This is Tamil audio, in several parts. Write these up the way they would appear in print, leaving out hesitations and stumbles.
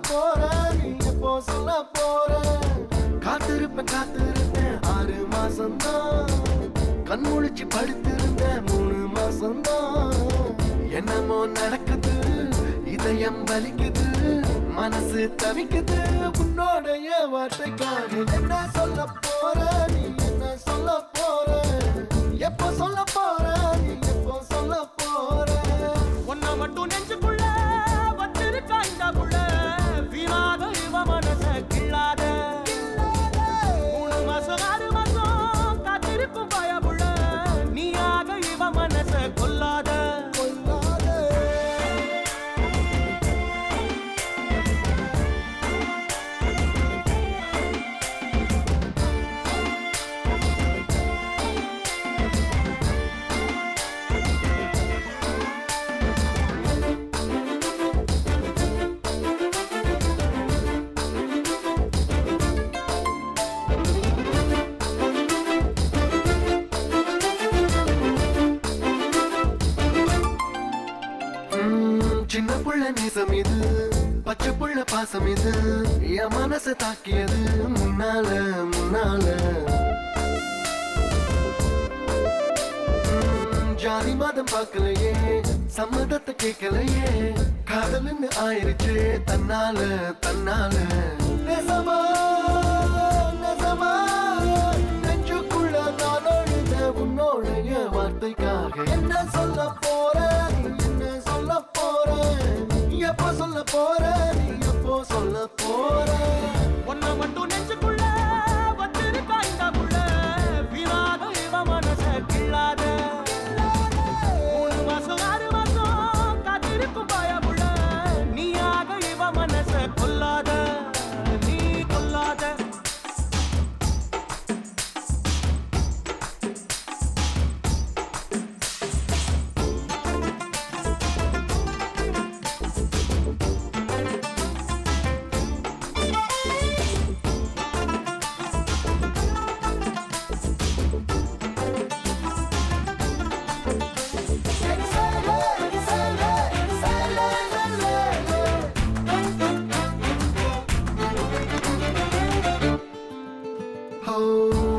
போற நீ எப்போ சொல்ல போற காத்திருப்பேன் 6 மாசம்தான் கண் முழிச்சு படுத்திருந்தேன் 3 மாசம்தான் என்னமோ நடக்குது இதயம் வலிக்குது மனசு தவிக்குது உன்னோடைய வார்த்தைக்காக என்ன சொல்ல போற நீ என்ன சொல்ல போற எப்போ சொல்ல போற நீ எப்போ சொல்ல போற ஒன்ன மட்டும் நெஞ்சுக்குள்ள வச்சிருக்கா இந்த புள்ள வீணாத இவ மனச கிள்ளாத 3 மாசம் 6 மாசம் காத்திருக்கும் பயமுள்ள நீயாக இவ மனச கொல்லாத சின்ன புள்ள நேசம் இது பச்சை புள்ள பாசம் இது என் மனச தாக்கியது முன்னால ஜாதி மதம் பார்க்கலையே சம்மதத்தை கேட்கலையே காதல்னு ஆயிருச்சு தன்னால நேசமா நெஞ்சுக்குள்ள நான் அழுத உன்னோடைய வார்த்தைக்காக என்ன சொல்ல போற என்ன சொல்ல போற எப்போ சொல்ல போற நீ எப்போ சொல்ல போற ஒன்ன மட்டும் நெஞ்சுக்குள்ள வச்சிருக்கா இந்த புள்ள வீணாத இவ மனச கிள்ளாத 3 மாசம் 6 மாசம் காத்திருக்கும் பயமுள்ள நீயாக இவ மனச கொல்லாத நீ கொல்லாத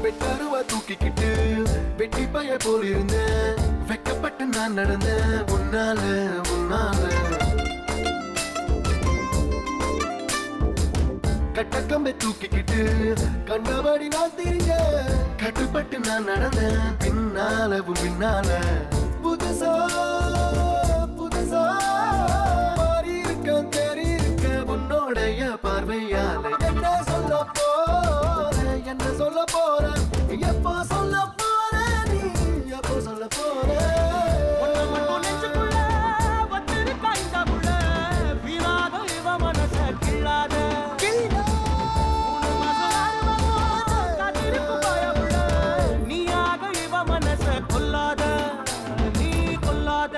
வெட்டாருவா தூக்கிக்கிட்டு வெட்டி பைய போல் இருந்தேன் வெக்கப்பட்டு நான் நடந்தேன் உன்னால கட்டக்கம்பை தூக்கிக்கிட்டு கண்டபடி நான் திரிஞ்ச கட்டுப்பட்டு நான் நடந்தேன் பின்னால புதுசா மாறி இருக்க தெரியிருக்க உன்னோடைய பார்வையால என்ன சொல்ல போற எப்போ சொல்ல போற நீ எப்போ சொல்ல போற ஒன்ன மட்டும் நெஞ்சுக்குள்ள வச்சிருக்கா இந்த புள்ள வீணாத இவ மனச கிள்ளாத 3 மாசம் 6 மாசம் காத்திருக்கும் பயமுள்ள நீயாக இவ மனச கொல்லாத நீ கொல்லாத